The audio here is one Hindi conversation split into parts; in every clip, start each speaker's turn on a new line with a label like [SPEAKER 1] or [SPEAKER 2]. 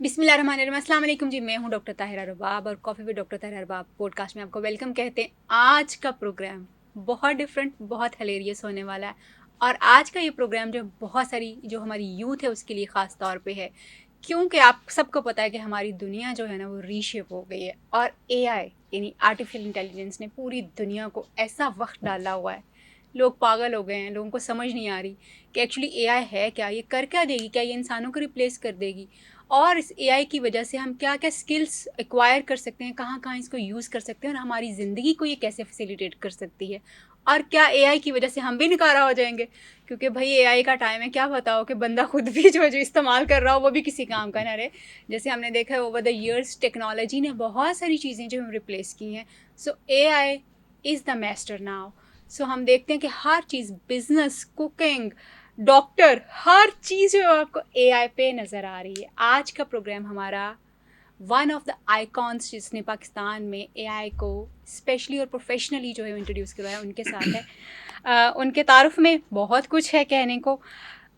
[SPEAKER 1] बिस्मिल्लाहिर्रहमानिर्रहीम। अस्सलाम वालेकुम जी, मैं हूं डॉक्टर ताहिरा रबाब और coffee with doctor Tahira Rabab podcast में आपको वेलकम कहते हैं। आज का प्रोग्राम बहुत डिफरेंट, बहुत हिलेरियस होने वाला है। और आज का ये प्रोग्राम जो बहुत सारी जो हमारी यूथ है उसके लिए ख़ास तौर पे है, क्योंकि आप सबको पता है कि हमारी दुनिया जो है ना वो रीशेप हो गई है। और एआई यानी आर्टिफिशियल इंटेलिजेंस ने पूरी दुनिया को ऐसा वक्त डाला हुआ है, लोग पागल हो गए हैं। लोगों को समझ नहीं आ रही कि एक्चुअली एआई है क्या, ये कर क्या देगी, क्या ये इंसानों को रिप्लेस कर देगी, और इस एआई की वजह से हम क्या क्या स्किल्स एक्वायर कर सकते हैं, कहाँ कहाँ इसको यूज़ कर सकते हैं, और हमारी ज़िंदगी को ये कैसे फैसिलिटेट कर सकती है। और क्या एआई की वजह से हम भी निकारा हो जाएंगे, क्योंकि भाई एआई का टाइम है, क्या बताओ कि बंदा खुद भी जो है जो इस्तेमाल कर रहा हो वो भी किसी काम का ना रहे। जैसे हमने देखा है ओवर द ईयर्स टेक्नोलॉजी ने बहुत सारी चीज़ें जो हम रिप्लेस की हैं। So AI is the master now. So हम देखते हैं कि हर चीज़, बिजनेस, कुकिंग, डॉक्टर, हर चीज़ जो है आपको एआई पे नज़र आ रही है। आज का प्रोग्राम हमारा वन ऑफ द आइकॉन्स जिसने पाकिस्तान में एआई को स्पेशली और प्रोफेशनली जो है इंट्रोड्यूस करवाया उनके साथ है। उनके तारुफ में बहुत कुछ है कहने को।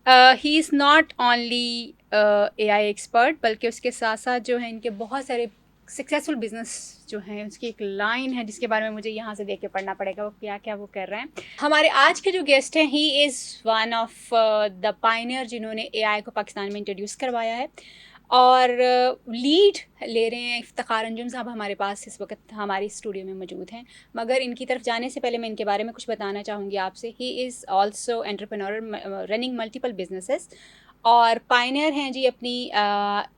[SPEAKER 1] He is not only AI expert, बल्कि उसके साथ साथ जो है इनके बहुत सारे सक्सेसफुल बिजनेस जो हैं, उसकी एक लाइन है जिसके बारे में मुझे यहाँ से देख के पढ़ना पड़ेगा वो क्या क्या वो कर रहे हैं। हमारे आज के जो गेस्ट हैं, he is one of the Pioneer जिन्होंने एआई को पाकिस्तान में इंट्रोड्यूस करवाया है। और लीड ले रहे हैं इफ्तिखार अंजुम साहब, हमारे पास इस वक्त हमारी स्टूडियो में मौजूद हैं। मगर इनकी तरफ जाने से पहले मैं इनके बारे में कुछ बताना चाहूँगी आपसे। He is also entrepreneur running multiple businesses, और पायनियर हैं जी अपनी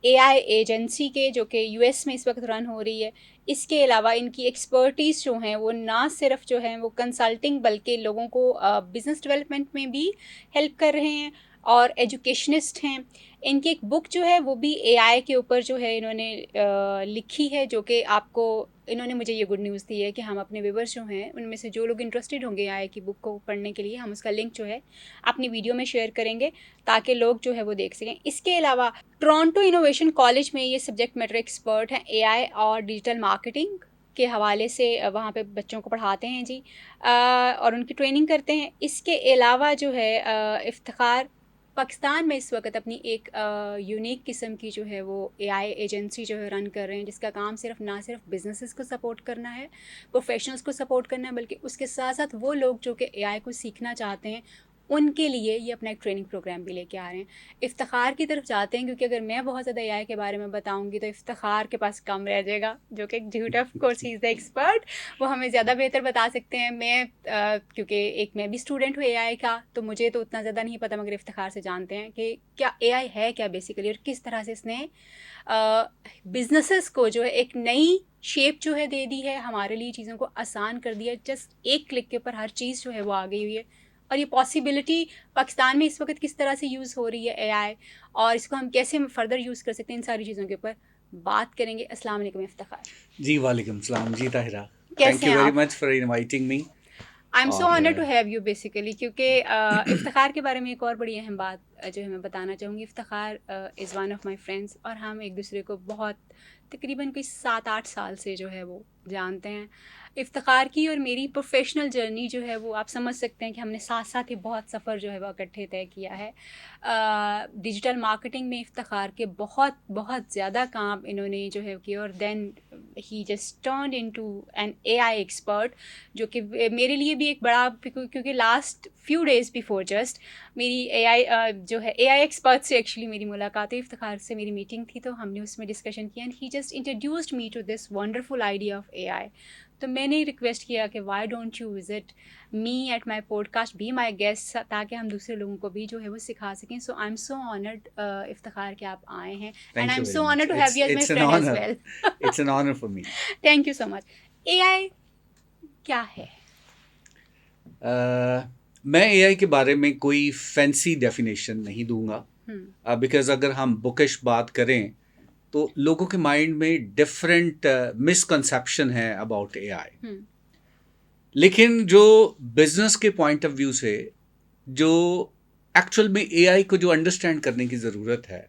[SPEAKER 1] एआई एजेंसी के, जो कि यूएस में इस वक्त रन हो रही है। इसके अलावा इनकी एक्सपर्टीज़ जो हैं वो ना सिर्फ जो है वो कंसल्टिंग, बल्कि लोगों को बिज़नेस डेवलपमेंट में भी हेल्प कर रहे हैं, और एजुकेशनिस्ट हैं। इनकी एक बुक जो है वो भी एआई के ऊपर जो है इन्होंने लिखी है, जो कि आपको, इन्होंने मुझे ये गुड न्यूज़ दी है कि हम अपने व्यूवर्स जो हैं उनमें से जो लोग इंटरेस्टेड होंगे एआई की बुक को पढ़ने के लिए, हम उसका लिंक जो है अपनी वीडियो में शेयर करेंगे ताकि लोग जो है वो देख सकें। इसके अलावा टोरंटो इनोवेशन कॉलेज में ये सब्जेक्ट मैटर एक्सपर्ट हैं एआई और डिजिटल मार्केटिंग के हवाले से, वहाँ पे बच्चों को पढ़ाते हैं जी, और उनकी ट्रेनिंग करते हैं। इसके अलावा जो है इफ्तिखार पाकिस्तान में इस वक्त अपनी एक यूनिक किस्म की जो है वो एआई एजेंसी जो है रन कर रहे हैं, जिसका काम ना सिर्फ बिजनेसेस को सपोर्ट करना है, प्रोफेशनल्स को सपोर्ट करना है, बल्कि उसके साथ साथ वो लोग जो कि एआई को सीखना चाहते हैं उनके लिए ये अपना एक ट्रेनिंग प्रोग्राम भी लेके आ रहे हैं। इफ्तिखार की तरफ जाते हैं, क्योंकि अगर मैं बहुत ज़्यादा एआई के बारे में बताऊंगी तो इफ्तिखार के पास कम रह जाएगा, जो कि झूठ, of course he is the expert, वो हमें ज़्यादा बेहतर बता सकते हैं। मैं क्योंकि एक मैं भी स्टूडेंट हूँ एआई का, तो मुझे तो उतना ज़्यादा नहीं पता, मगर इफ्तिखार से जानते हैं कि क्या एआई है क्या बेसिकली, और किस तरह से इसने बिजनेसेस को जो है एक नई शेप जो है दे दी है, हमारे लिए चीज़ों को आसान कर दिया। जस्ट एक क्लिक के ऊपर हर चीज़ जो है वो आ गई हुई है। और ये पॉसिबिलिटी पाकिस्तान में इस वक्त किस तरह से यूज़ हो रही है एआई, और इसको हम कैसे फर्दर यूज़ कर सकते हैं, इन सारी चीज़ों के ऊपर बात करेंगे। अस्सलाम वालेकुम इफ्तिखार।
[SPEAKER 2] जी वालेकुम सलाम जी ताहिरा।
[SPEAKER 1] कैसे
[SPEAKER 2] थैंक
[SPEAKER 1] हैं
[SPEAKER 2] यू वेरी
[SPEAKER 1] आप?
[SPEAKER 2] Much for inviting me.
[SPEAKER 1] I am so
[SPEAKER 2] और
[SPEAKER 1] honour to have you basically, क्योंकि इफ्तिखार के बारे में एक और बड़ी अहम बात जो है मैं बताना चाहूँगी। Iftikhar is one of my friends, और हम एक दूसरे को बहुत तकरीबन कोई 7-8 साल से जो है वो जानते हैं। इफ्तिखार की और मेरी प्रोफेशनल जर्नी जो है वो आप समझ सकते हैं कि हमने साथ साथ ही बहुत सफ़र जो है वो इकट्ठे तय किया है। डिजिटल मार्केटिंग में इफ्तिखार के बहुत बहुत ज़्यादा काम इन्होंने जो है किया, और then he just turned into an AI expert, जो कि मेरे लिए भी एक बड़ा, क्योंकि last few days before just मेरी एआई जो है एआई एक्सपर्ट से एक्चुअली मेरी मुलाकात हुई, इफ्तिखार से मेरी मीटिंग थी, तो हमने उसमें डिस्कशन किया, and he just introduced me to this wonderful idea of AI. तो मैंने रिक्वेस्ट किया कि why don't you visit me at my podcast, be my guest, ताकि हम दूसरे लोगों को भी जो है वो सिखा सकें। So I am so honoured Iftikhar कि आप आए हैं, and I
[SPEAKER 2] thank
[SPEAKER 1] am
[SPEAKER 2] you very
[SPEAKER 1] so
[SPEAKER 2] much.
[SPEAKER 1] Honoured to have
[SPEAKER 2] it's
[SPEAKER 1] you as my
[SPEAKER 2] it's an
[SPEAKER 1] friend as
[SPEAKER 2] honour.
[SPEAKER 1] Well.
[SPEAKER 2] It's an honour for me.
[SPEAKER 1] Thank you so much. AI क्या है?
[SPEAKER 2] मैं एआई के बारे में कोई फैंसी डेफिनेशन नहीं दूंगा, बिकॉज अगर हम बुकिश बात करें तो लोगों के माइंड में डिफरेंट मिसकंसेप्शन है अबाउट एआई। लेकिन जो बिजनेस के पॉइंट ऑफ व्यू से जो एक्चुअल में एआई को जो अंडरस्टैंड करने की ज़रूरत है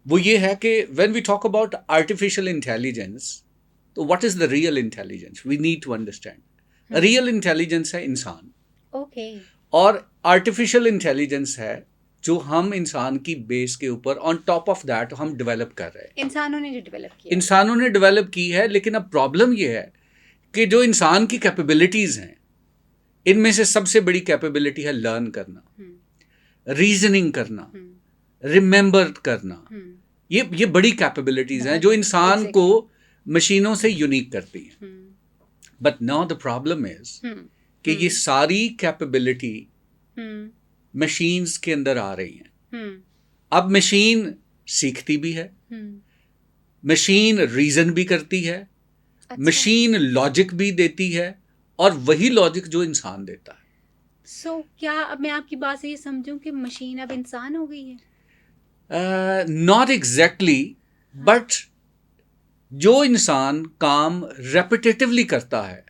[SPEAKER 2] वो ये है कि when we talk about artificial intelligence, तो what is the real intelligence we need to understand. Real intelligence है इंसान,
[SPEAKER 1] ओके।
[SPEAKER 2] और आर्टिफिशियल इंटेलिजेंस है जो हम इंसान की बेस के ऊपर ऑन टॉप ऑफ दैट हम डेवलप कर रहे हैं।
[SPEAKER 1] इंसानों ने जो डेवलप किया,
[SPEAKER 2] इंसानों ने डेवलप की है, लेकिन अब प्रॉब्लम ये है कि जो इंसान की कैपेबिलिटीज हैं, इनमें से सबसे बड़ी कैपेबिलिटी है लर्न करना, रीजनिंग करना, रिमेंबर करना। ये बड़ी कैपेबिलिटीज हैं जो इंसान को मशीनों से यूनिक करती हैं। But now the problem is कि ये सारी कैपेबिलिटी मशीन्स के अंदर आ रही हैं। अब मशीन सीखती भी है, मशीन रीजन भी करती है, मशीन लॉजिक भी देती है, और वही लॉजिक जो इंसान देता है।
[SPEAKER 1] क्या अब मैं आपकी बात से ये समझूं कि मशीन अब इंसान हो गई है?
[SPEAKER 2] नॉट एग्जैक्टली, बट जो इंसान काम रेपिटेटिवली करता है,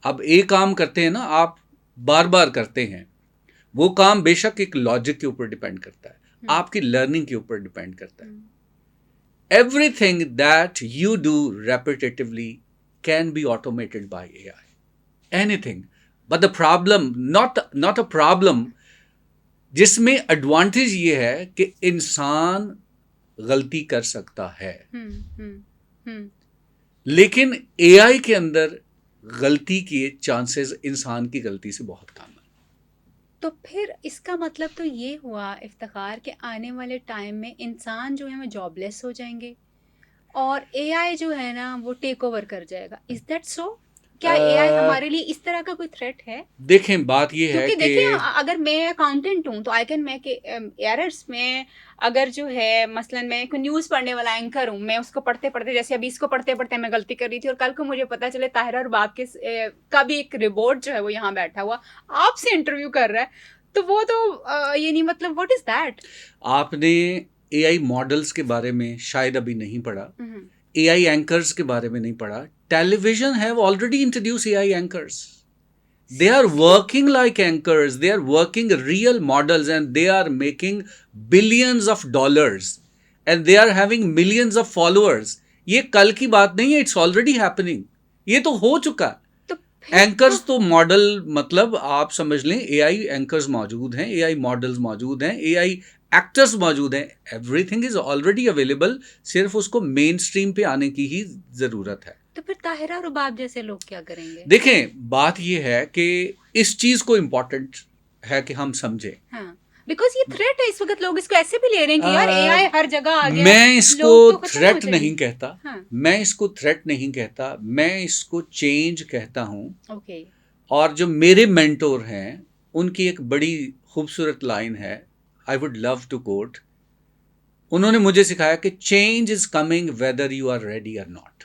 [SPEAKER 2] अब एक काम करते हैं ना, आप बार बार करते हैं, वो काम बेशक एक लॉजिक के ऊपर डिपेंड करता है, आपकी लर्निंग के ऊपर डिपेंड करता है। Everything that you do repetitively can be automated bye AI, anything. But the problem, not a problem, जिसमें एडवांटेज ये है कि इंसान गलती कर सकता है, लेकिन एआई के अंदर गलती के चांसेस इंसान की गलती से बहुत कम है।
[SPEAKER 1] तो फिर इसका मतलब तो ये हुआ इफ्तिखार कि आने वाले टाइम में इंसान जो है वो जॉबलेस हो जाएंगे और एआई जो है ना वो टेक ओवर कर जाएगा। Is that so? क्या एआई हमारे लिए इस तरह का कोई थ्रेट है?
[SPEAKER 2] देखें, बात ये है कि
[SPEAKER 1] देखिए, अगर मैं अकाउंटेंट हूँ तो आई कैन मेक एरर्स में। अगर जो है मसलन मैं एक न्यूज़ पढ़ने वाला एंकर हूँ, मैं उसको पढ़ते पढ़ते, जैसे अभी इसको पढ़ते पढ़ते मैं गलती कर रही थी और कल को मुझे पता चले ताहिरा रुबाब के का भी एक रिपोर्ट जो है वो यहाँ बैठा हुआ आपसे इंटरव्यू कर रहा है, तो वो तो ये नहीं, मतलब व्हाट इज दैट?
[SPEAKER 2] आपने एआई मॉडल्स के बारे में शायद अभी नहीं पढ़ा, एआई एंकर्स के बारे में नहीं पढ़ा। Television have already introduce AI anchors. They are working like anchors. They are working real models and they are making billions of dollars and they are having millions of followers. ये कल की बात नहीं है, it's already happening. ये तो हो चुका। एंकर्स तो मॉडल, मतलब आप समझ लें, एआई एंकर्स मौजूद हैं, एआई मॉडल्स मौजूद हैं, एआई एक्टर्स मौजूद हैं, एवरीथिंग इज ऑलरेडी अवेलेबल, सिर्फ उसको मेन स्ट्रीम पे आने की ही जरूरत है।
[SPEAKER 1] तो फिर ताहिरा रुबाब जैसे लोग क्या करेंगे?
[SPEAKER 2] देखें, बात ये है कि इस चीज को इम्पोर्टेंट है कि हम समझें,
[SPEAKER 1] बिकॉज ये थ्रेट है, इस वक्त लोग इसको ऐसे भी ले रहे हैं कि यार एआई हर जगह आ गया।
[SPEAKER 2] मैं इसको थ्रेट नहीं कहता, मैं इसको थ्रेट नहीं कहता, मैं इसको चेंज कहता हूँ। और जो मेरे मेंटोर हैं उनकी एक बड़ी खूबसूरत लाइन है, I would love to quote. उन्होंने मुझे सिखाया कि change is coming whether you are ready और नॉट।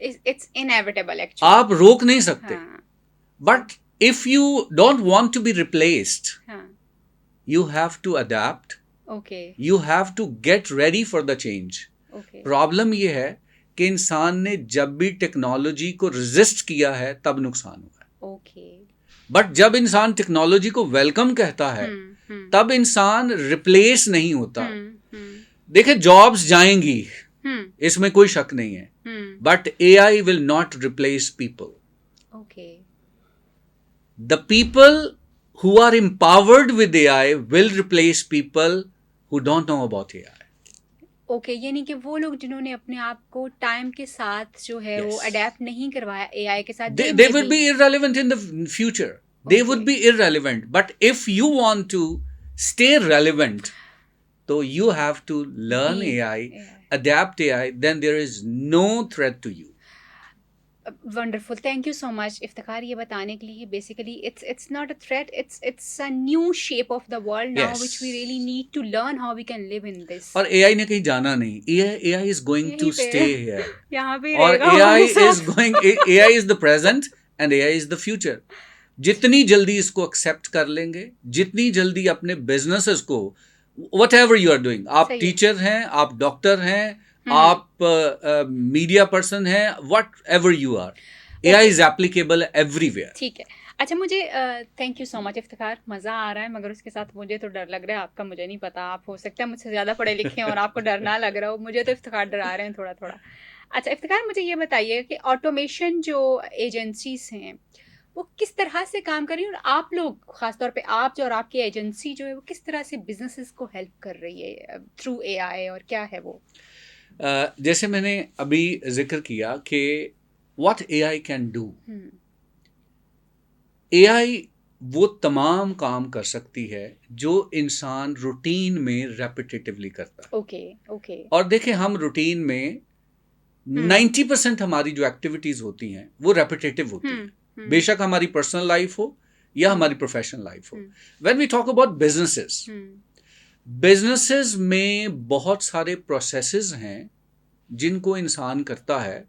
[SPEAKER 1] इट्स इनएविटेबल एक्चुअली,
[SPEAKER 2] आप रोक नहीं सकते, but if you don't want to be replaced, you have to adapt. You have to get ready for the change. Problem ये है कि इंसान ने जब भी टेक्नोलॉजी को रेजिस्ट किया है तब नुकसान हुआ है। बट जब इंसान टेक्नोलॉजी को वेलकम कहता है तब इंसान रिप्लेस नहीं होता। देखिए, जॉब्स जाएंगी, इसमें कोई शक नहीं है, but AI will not replace people. The people who are empowered with AI will replace people who don't know about AI.
[SPEAKER 1] यानी कि वो लोग जिन्होंने अपने आप को टाइम के साथ जो है वो अडेप्ट नहीं करवाया एआई के साथ,
[SPEAKER 2] they will be irrelevant in the future. They would be irrelevant. But if you want to stay relevant, so you have to learn AI, adapt AI, then there is no threat to you.
[SPEAKER 1] Wonderful, thank you so much Iftikhar ये बताने के लिए। Basically it's not a threat, it's a new shape of the world now which we really need to learn how we can live in this.
[SPEAKER 2] और एआई ने कहीं जाना नहीं, AI is going to stay here,
[SPEAKER 1] यहाँ पे
[SPEAKER 2] और AI is the present and AI is the future. जितनी जल्दी इसको एक्सेप्ट कर लेंगे, जितनी जल्दी अपने बिजनेसेस को, व्हाटएवर यू आर डूइंग, आप टीचर हैं, आप डॉक्टर हैं, आप मीडिया पर्सन है, whatever you are, AI is applicable everywhere.
[SPEAKER 1] ठीक है, अच्छा, मुझे thank you so much Iftikhar, मज़ा आ रहा है, मगर उसके साथ मुझे तो डर लग रहा है। आपका मुझे नहीं पता, आप हो सकता है मुझसे ज़्यादा पढ़े लिखे हैं और आपको डर ना लग रहा हो, मुझे तो इफ्तिखार डरा रहे हैं थोड़ा थोड़ा। अच्छा इफ्तिखार, मुझे ये बताइए कि ऑटोमेशन जो एजेंसीज हैं वो किस तरह से काम कर रही है, और आप लोग खासतौर पे आप जो और आपकी एजेंसी जो है वो किस तरह से बिजनेसेस को हेल्प कर रही है थ्रू एआई, और क्या है वो?
[SPEAKER 2] जैसे मैंने अभी जिक्र किया कि what AI can do, AI वो तमाम काम कर सकती है जो इंसान रूटीन में रेपिटेटिवली करता है।
[SPEAKER 1] Okay okay.
[SPEAKER 2] और देखें, हम रूटीन में 90% हमारी जो एक्टिविटीज होती हैं वो रेपिटेटिव होती हैं, बेशक हमारी पर्सनल लाइफ हो या हमारी प्रोफेशनल लाइफ हो। When we talk about businesses, businesses में बहुत सारे प्रोसेसेस हैं जिनको इंसान करता है,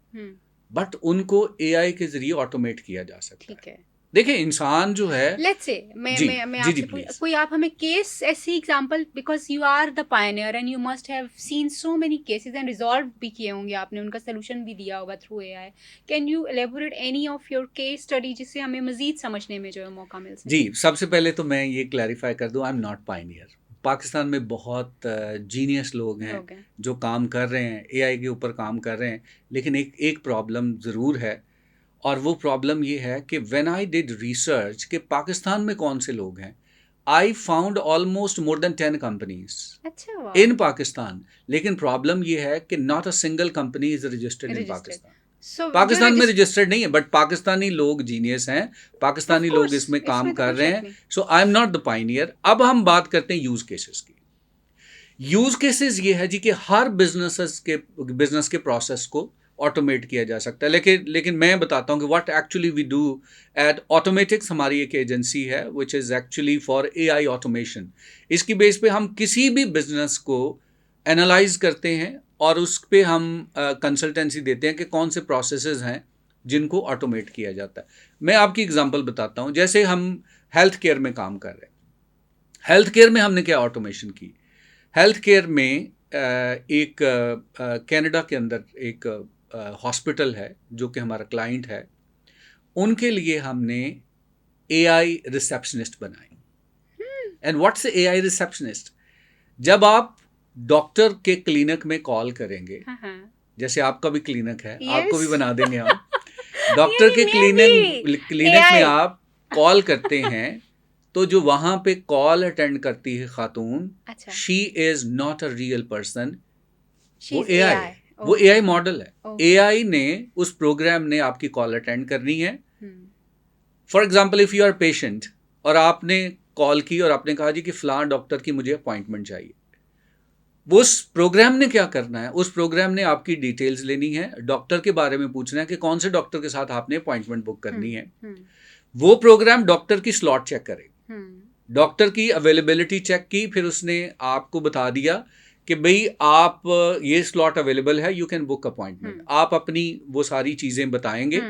[SPEAKER 2] बट उनको एआई के जरिए ऑटोमेट किया जा सकता है।
[SPEAKER 1] ठीक है।
[SPEAKER 2] देखिए, इंसान जो है,
[SPEAKER 1] लेट्स से मैं आपसे कोई आप हमें केस, ऐसी example, because you are the pioneer and you must have seen so many cases and resolve भी किए होंगे आपने, उनका सोल्यूशन भी दिया होगा through AI. Can you elaborate any of your case study जिससे हमें मजीद समझने में जो है मौका मिल सके?
[SPEAKER 2] जी, सबसे पहले तो मैं ये क्लैरिफाई कर दूं, आई एम नॉट पायनियर। पाकिस्तान में बहुत जीनियस लोग हैं जो काम कर रहे हैं, एआई के ऊपर काम कर रहे हैं, लेकिन एक प्रॉब्लम ज़रूर है, और वो प्रॉब्लम ये है कि व्हेन आई डिड रिसर्च कि पाकिस्तान में कौन से लोग हैं, I found almost more than 10 companies in Pakistan. लेकिन प्रॉब्लम ये है कि not a single company is registered in Pakistan. Pakistan में रजिस्टर्ड नहीं है, बट पाकिस्तानी लोग जीनियस हैं, पाकिस्तानी लोग इसमें काम कर रहे हैं। So I am not the pioneer. अब हम बात करते हैं यूज केसेस की। यूज केसेस ये है जी कि हर बिजनेस के प्रोसेस को ऑटोमेट किया जा सकता है, लेकिन मैं बताता हूँ कि what actually we do at Automatics. हमारी एक एजेंसी है which is actually for AI automation. इसकी बेस पे हम किसी भी बिजनेस को एनालाइज करते हैं और उस पे हम कंसल्टेंसी देते हैं कि कौन से प्रोसेसेस हैं जिनको ऑटोमेट किया जाता है। मैं आपकी एग्जांपल बताता हूँ। जैसे हम हेल्थ केयर में काम कर रहे हैं, हेल्थ केयर में हमने क्या ऑटोमेशन की। हेल्थ केयर में एक कनाडा के अंदर एक हॉस्पिटल है जो कि हमारा क्लाइंट है, उनके लिए हमने एआई रिसेप्शनिस्ट बनाई। And what's AI receptionist? जब आप डॉक्टर के क्लिनिक में कॉल करेंगे, जैसे आपका भी क्लिनिक है, आपको भी बना देंगे हम। डॉक्टर के क्लिनिक में आप कॉल करते हैं तो जो वहां पे कॉल अटेंड करती है खातून, she is not a real person, वो एआई, वो एआई मॉडल है। एआई ने, उस प्रोग्राम ने आपकी कॉल अटेंड करनी है। For example, if you are patient और आपने कॉल की और आपने कहा जी कि फलां डॉक्टर की मुझे अपॉइंटमेंट चाहिए, उस प्रोग्राम ने क्या करना है, उस प्रोग्राम ने आपकी डिटेल्स लेनी है, डॉक्टर के बारे में पूछना है कि कौन से डॉक्टर के साथ आपने अपॉइंटमेंट बुक करनी है। वो प्रोग्राम डॉक्टर की स्लॉट चेक करेगा, डॉक्टर की अवेलेबिलिटी चेक की, फिर उसने आपको बता दिया कि भाई आप ये स्लॉट अवेलेबल है, यू कैन बुक अपॉइंटमेंट। आप अपनी वो सारी चीज़ें बताएंगे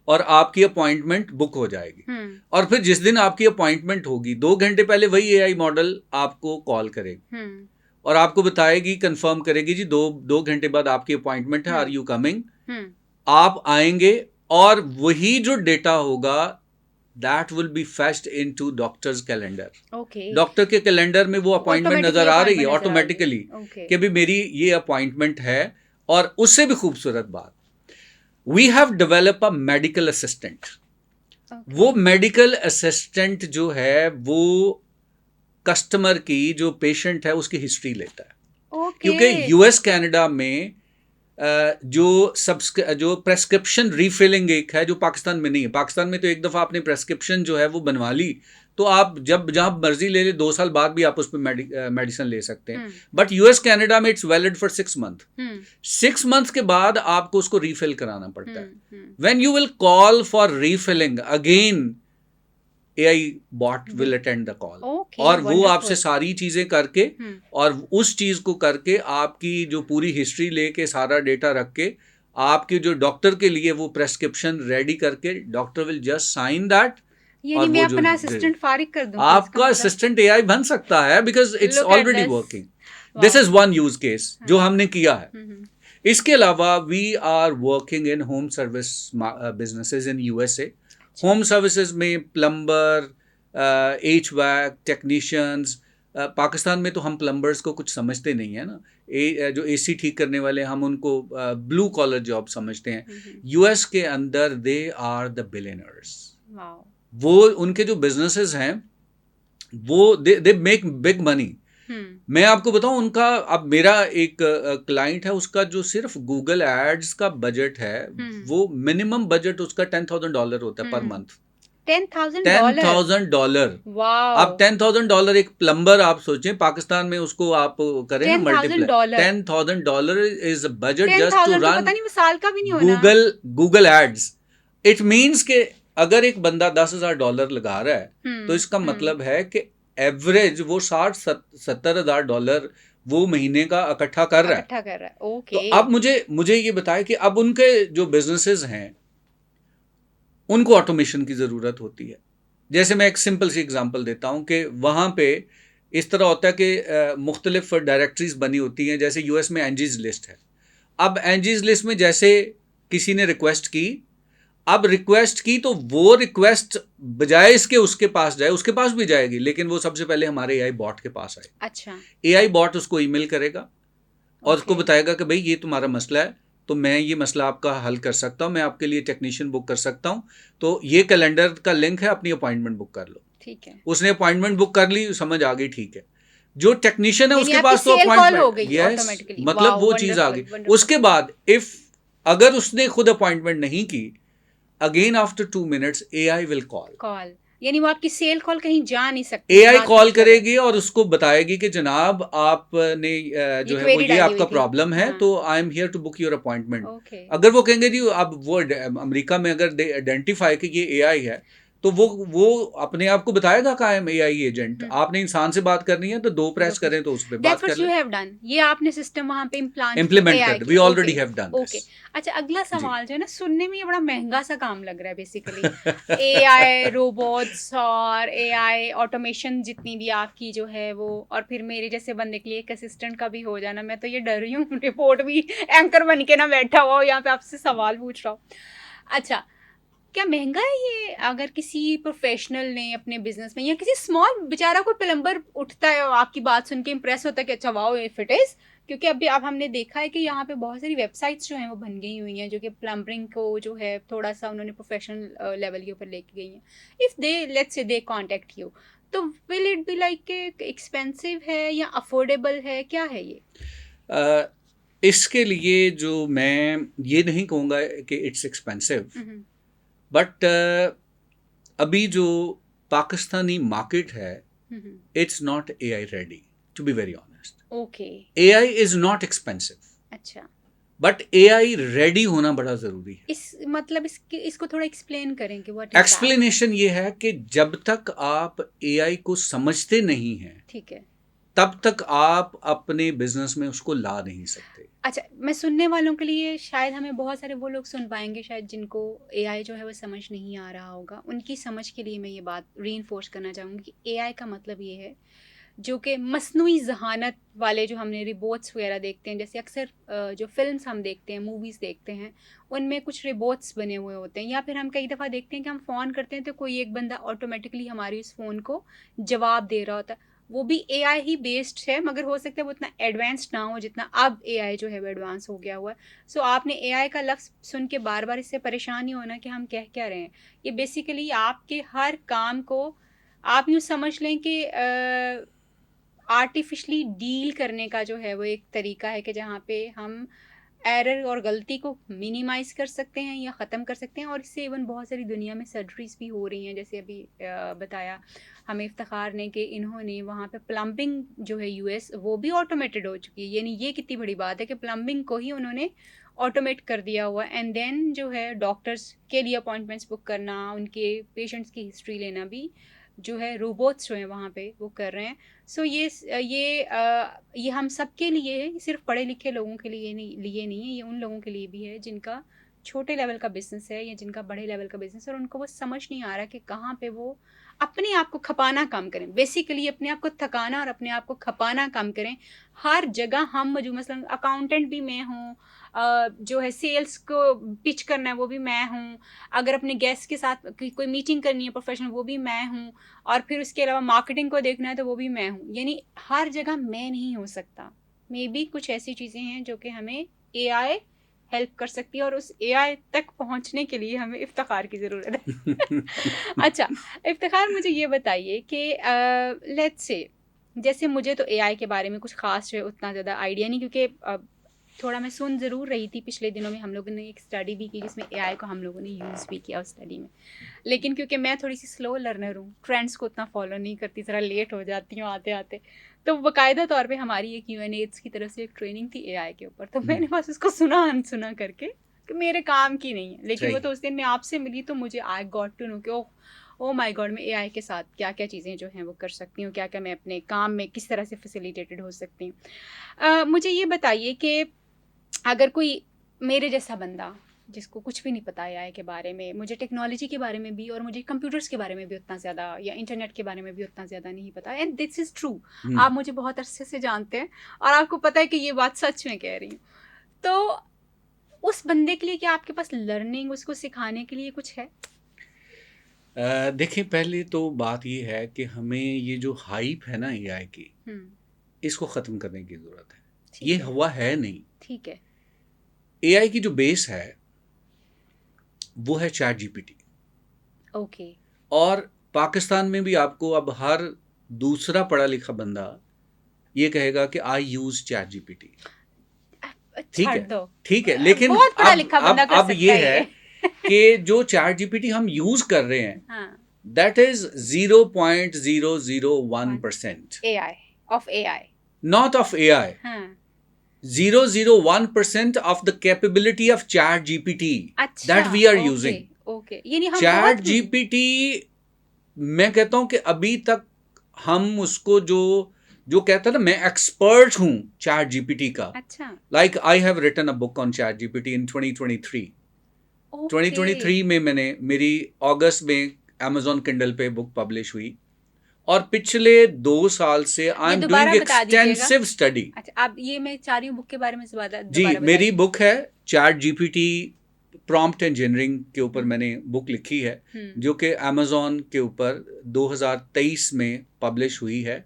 [SPEAKER 2] और आपकी अपॉइंटमेंट बुक हो जाएगी। और फिर जिस दिन आपकी अपॉइंटमेंट होगी, 2 घंटे पहले वही एआई मॉडल आपको कॉल करेगी और आपको बताएगी, कंफर्म करेगी जी 2 घंटे बाद आपकी अपॉइंटमेंट है, आर यू कमिंग? आप आएंगे और वही जो डेटा होगा that will be fetched into doctor's calendar. Doctor के कैलेंडर में वो अपॉइंटमेंट नजर आ रही है ऑटोमेटिकली कि भी मेरी ये अपॉइंटमेंट है। और उससे भी खूबसूरत बात, we have develop a medical assistant. वो मेडिकल असिस्टेंट जो है वो कस्टमर की, जो पेशेंट है उसकी हिस्ट्री लेता है। क्योंकि यूएस कनाडा में जो प्रेस्क्रिप्शन रीफिलिंग एक है जो पाकिस्तान में नहीं है। पाकिस्तान में तो एक दफ़ा आपने प्रेस्क्रिप्शन जो है वो बनवा ली तो आप जब जहाँ मर्जी ले ले, 2 साल बाद भी आप उस पर मेडिसिन ले सकते हैं। बट यूएस कनाडा में it's valid for 6 month. 6 month के बाद आपको उसको रीफिल कराना पड़ता है। When you will call for refilling again, AI bot will attend the call और वो आपसे सारी चीजें करके और उस चीज को करके आपकी जो पूरी हिस्ट्री लेके, सारा डेटा रख के, आपके जो डॉक्टर के लिए वो प्रेस्क्रिप्शन रेडी करके, doctor will just sign that.
[SPEAKER 1] और मैं अपना असिस्टेंट फारिग कर दूं,
[SPEAKER 2] आपका असिस्टेंट एआई बन सकता है because it's already working. This is one use case जो हमने किया है। इसके अलावा we are working in home service businesses in USA. Home services में प्लम्बर, HVAC टेक्नीशियंस, पाकिस्तान में तो हम प्लम्बर्स को कुछ समझते नहीं है ना, जो एसी ठीक करने वाले हम उनको ब्लू कॉलर जॉब समझते हैं। यूएस के अंदर दे आर द बिलियनर्स। वो उनके जो बिजनेसेस हैं वो दे मेक बिग मनी। मैं आपको बताऊं उनका, अब मेरा एक क्लाइंट है, उसका जो सिर्फ गूगल एड्स का बजट है वो मिनिमम बजट उसका $10,000 होता है पर मंथ। $10,000। आप $10,000 एक प्लम्बर आप सोचें पाकिस्तान में उसको आप करें ना multiply, $10,000 is budget just to run Google ads. It means के अगर एक बंदा $10,000 लगा रहा है तो इसका मतलब है कि एवरेज वो $60,000-70,000 वो महीने का इकट्ठा कर रहा है। तो अब मुझे ये बताया कि अब उनके जो बिजनेसेस हैं उनको ऑटोमेशन की ज़रूरत होती है। जैसे मैं एक सिंपल सी एग्जांपल देता हूँ कि वहाँ पे इस तरह होता है कि मुख्तलिफ डायरेक्टरीज बनी होती हैं। जैसे यूएस में एंजीज लिस्ट है। अब एंजीज लिस्ट में जैसे किसी ने रिक्वेस्ट की, अब रिक्वेस्ट की तो वो रिक्वेस्ट बजाय इसके उसके पास जाए, उसके पास भी जाएगी लेकिन वो सबसे पहले हमारे एआई बॉट के पास आए।
[SPEAKER 1] अच्छा।
[SPEAKER 2] एआई बॉट उसको ईमेल करेगा और उसको बताएगा कि भाई ये तुम्हारा मसला है, तो मैं ये मसला आपका हल कर सकता हूँ, मैं आपके लिए टेक्नीशियन बुक कर सकता हूँ, तो ये कैलेंडर का लिंक है, अपनी अपॉइंटमेंट बुक कर लो।
[SPEAKER 1] ठीक है। उसने
[SPEAKER 2] अपॉइंटमेंट बुक कर ली, समझ आ गई, ठीक है। जो टेक्नीशियन है उसके पास तो अपॉइंटमेंट, यस, मतलब वो चीज आ गई। उसके बाद इफ अगर उसने खुद अपॉइंटमेंट नहीं की, again after 2 minutes AI will call.
[SPEAKER 1] यानी वो आपकी सेल कॉल कहीं जा नहीं सकती,
[SPEAKER 2] एआई कॉल करेगी और उसको बताएगी कि जनाब आपने जो है वो ये आपका प्रॉब्लम है, तो I am here to book your appointment. अगर वो कहेंगे जी, अब वो अमेरिका में अगर आइडेंटिफाई कि ये एआई है तो वो अपने आप को बताएगा कायम एआई एजेंट। आपने इंसान से बात करनी है तो 2 प्रेस करें तो उस पर बात कर लें।
[SPEAKER 1] ये आपने सिस्टम वहां पे
[SPEAKER 2] इम्प्लीमेंट कर, we already have done this.
[SPEAKER 1] अच्छा, अगला सवाल जो है ना, सुनने में ये बड़ा महंगा सा काम लग रहा है बेसिकली। एआई रोबोट्स और एआई ऑटोमेशन जितनी भी आपकी जो है वो, और फिर मेरे जैसे बंदे के लिए एक असिस्टेंट का भी हो जाना। मैं तो ये डर रही हूँ रिपोर्ट भी एंकर बन के ना बैठा हुआ यहाँ पे आपसे सवाल पूछ रहा हूँ। अच्छा, क्या महंगा है ये? अगर किसी प्रोफेशनल ने अपने बिजनेस में, या किसी स्मॉल बेचारा कोई प्लम्बर उठता है और आपकी बात सुन के इम्प्रेस होता है कि अच्छा वाओ इफ इट इज, क्योंकि अभी अब हमने देखा है कि यहाँ पे बहुत सारी वेबसाइट्स जो हैं वो बन गई हुई हैं जो कि प्लम्बरिंग को जो है थोड़ा सा उन्होंने प्रोफेशनल लेवल के ऊपर लेके गई हैं। If they let's say they contact you, तो will it be like expensive है या अफोर्डेबल है, क्या है ये?
[SPEAKER 2] इसके लिए जो मैं ये नहीं कहूँगा कि इट्स एक्सपेंसिव, बट अभी जो पाकिस्तानी मार्केट है it's not AI ready, to be very honest.
[SPEAKER 1] Okay,
[SPEAKER 2] AI is not expensive.
[SPEAKER 1] अच्छा,
[SPEAKER 2] बट एआई रेडी होना बड़ा जरूरी है।
[SPEAKER 1] मतलब इसको थोड़ा एक्सप्लेन करें कि व्हाट
[SPEAKER 2] एक्सप्लेनेशन ये है कि जब तक आप एआई को समझते नहीं हैं,
[SPEAKER 1] ठीक है,
[SPEAKER 2] तब तक आप अपने बिजनेस में उसको ला नहीं सकते।
[SPEAKER 1] अच्छा, मैं सुनने वालों के लिए, शायद हमें बहुत सारे वो लोग सुन पाएंगे शायद जिनको एआई जो है वो समझ नहीं आ रहा होगा, उनकी समझ के लिए मैं ये बात रीइंफोर्स करना चाहूँगी कि एआई का मतलब ये है जो कि मसनूई जहानत वाले जो हमने रिबोट्स वगैरह देखते हैं, जैसे अक्सर जो फिल्म्स हम देखते हैं, मूवीज़ देखते हैं, उनमें कुछ रिबोट्स बने हुए होते हैं, या फिर हम कई दफ़ा देखते हैं कि हम फ़ोन करते हैं तो कोई एक बंदा ऑटोमेटिकली हमारी उस फ़ोन को जवाब दे रहा होता है। वो भी एआई ही बेस्ड है, मगर हो सकता है वो इतना एडवांस्ड ना हो जितना अब एआई जो है वो एडवांस हो गया हुआ है। सो आपने एआई का लफ्ज़ सुन के बार बार इससे परेशान नहीं होना कि हम कह क्या रहे हैं। ये बेसिकली आपके हर काम को आप यूँ समझ लें कि आर्टिफिशली डील करने का जो है वो एक तरीका है कि जहाँ पे हम एरर और गलती को मिनिमाइज़ कर सकते हैं या ख़त्म कर सकते हैं। और इससे इवन बहुत सारी दुनिया में सर्जरीज भी हो रही हैं, जैसे अभी बताया हमें इफ्तिखार ने कि इन्होंने वहाँ पे प्लम्बिंग जो है यूएस, वो भी ऑटोमेटेड हो चुकी है। यानी ये कितनी बड़ी बात है कि प्लम्बिंग को ही उन्होंने ऑटोमेट कर दिया हुआ है। एंड देन जो है डॉक्टर्स के लिए अपॉइंटमेंट्स बुक करना, उनके पेशेंट्स की हिस्ट्री लेना भी जो है रोबोट्स जो हैं वहाँ पे वो कर रहे हैं। सो ये हम सब के लिए है, सिर्फ पढ़े लिखे लोगों के लिए नहीं है, ये उन लोगों के लिए भी है जिनका छोटे लेवल का बिजनेस है या जिनका बड़े लेवल का बिजनेस है और उनको वो समझ नहीं आ रहा कि कहाँ पे वो अपने आप को खपाना कम करें। बेसिकली अपने आप को थकाना और अपने आप को खपाना कम करें। हर जगह हम मौजूद, मसलन अकाउंटेंट भी मैं हूँ, जो है सेल्स को पिच करना है वो भी मैं हूँ, अगर अपने गेस्ट के साथ कोई मीटिंग करनी है प्रोफेशनल वो भी मैं हूँ, और फिर उसके अलावा मार्केटिंग को देखना है तो वो भी मैं हूँ। यानी हर जगह मैं नहीं हो सकता। मे बी कुछ ऐसी चीज़ें हैं जो कि हमें एआई हेल्प कर सकती है, और उस एआई तक पहुंचने के लिए हमें इफ्तिखार की ज़रूरत है। अच्छा, इफ्तिखार मुझे ये बताइए कि लेट्स से जैसे मुझे तो एआई के बारे में कुछ खास जो है उतना ज़्यादा आइडिया नहीं, क्योंकि थोड़ा मैं सुन ज़रूर रही थी। पिछले दिनों में हम लोगों ने एक स्टडी भी की जिसमें एआई को हम लोगों ने यूज़ भी किया उस स्टडी में। लेकिन क्योंकि मैं थोड़ी सी स्लो लर्नर हूँ, ट्रेंड्स को उतना फॉलो नहीं करती, ज़रा लेट हो जाती हूँ आते आते, तो बाकायदा तौर पे हमारी एक यूएनएड्स की तरफ से एक ट्रेनिंग थी एआई के ऊपर, तो मैंने बस उसको सुना अनसुना करके कि मेरे काम की नहीं है। लेकिन वो तो उस दिन मैं आपसे मिली तो मुझे आई गॉट टू नो कि ओ माय गॉड, मैं एआई के साथ क्या क्या चीज़ें जो हैं वो कर सकती हूँ, क्या क्या मैं अपने काम में किस तरह से फैसिलिटेटेड हो सकती हूँ। मुझे ये बताइए कि अगर कोई मेरे जैसा बंदा जिसको कुछ भी नहीं पता एआई के बारे में, मुझे टेक्नोलॉजी के बारे में भी और मुझे कंप्यूटर्स के बारे में भी उतना ज़्यादा, या इंटरनेट के बारे में भी उतना ज़्यादा नहीं पता, एंड दिस इज़ ट्रू, आप मुझे बहुत अरसे से जानते हैं और आपको पता है कि ये बात सच में कह रही हूँ, तो उस बंदे के लिए क्या आपके पास लर्निंग, उसको सिखाने के लिए कुछ है?
[SPEAKER 2] देखिए, पहले तो बात ये है कि हमें ये जो हाइप है ना एआई की, इसको ख़त्म करने की ज़रूरत है। ये हवा है नहीं।
[SPEAKER 1] ठीक है।
[SPEAKER 2] एआई की जो बेस है वो है चैट जीपीटी।
[SPEAKER 1] ओके।
[SPEAKER 2] और पाकिस्तान में भी आपको अब हर दूसरा पढ़ा लिखा बंदा ये कहेगा कि आई यूज़ चैट जीपीटी। ठीक
[SPEAKER 1] छाड़
[SPEAKER 2] है,
[SPEAKER 1] दो,
[SPEAKER 2] ठीक है, लेकिन
[SPEAKER 1] बहुत पढ़ा लिखा बंदा कर
[SPEAKER 2] अब
[SPEAKER 1] सकता
[SPEAKER 2] ये
[SPEAKER 1] है
[SPEAKER 2] है
[SPEAKER 1] ये।
[SPEAKER 2] कि जो चैट जीपीटी हम यूज़ कर रहे हैं
[SPEAKER 1] हाँ,
[SPEAKER 2] that is 0.001%,
[SPEAKER 1] AI of AI.
[SPEAKER 2] not of AI.
[SPEAKER 1] हाँ,
[SPEAKER 2] 0.001% of the capability of chat GPT
[SPEAKER 1] अच्छा,
[SPEAKER 2] that we are
[SPEAKER 1] okay
[SPEAKER 2] using.
[SPEAKER 1] Okay, यानी हम
[SPEAKER 2] चैट
[SPEAKER 1] बहुत
[SPEAKER 2] जीपीटी, मैं कहता हूं कि अभी तक हम उसको जो जो कहता है ना, मैं एक्सपर्ट हूं चैट जीपीटी का।
[SPEAKER 1] अच्छा,
[SPEAKER 2] like I have written a book on ChatGPT in 2023।
[SPEAKER 1] ओके,
[SPEAKER 2] 2023 में मैंने मेरी अगस्त में अमेजॉन किंडल पे बुक पब्लिश हुई, और पिछले 2 साल से आई
[SPEAKER 1] ये
[SPEAKER 2] एम
[SPEAKER 1] दोबारा
[SPEAKER 2] डूइंग
[SPEAKER 1] बता दीजिएगा।
[SPEAKER 2] Extensive study.
[SPEAKER 1] अच्छा, आप ये मैं चाह रही हूँ बुक के बारे में दोबारा
[SPEAKER 2] जी,
[SPEAKER 1] दोबारा
[SPEAKER 2] मेरी
[SPEAKER 1] बताइए।
[SPEAKER 2] बुक है चैट जीपीटी प्रॉम्प्ट इंजीनियरिंग के ऊपर मैंने बुक लिखी है, जो कि अमेजॉन के ऊपर 2023 में पब्लिश हुई है,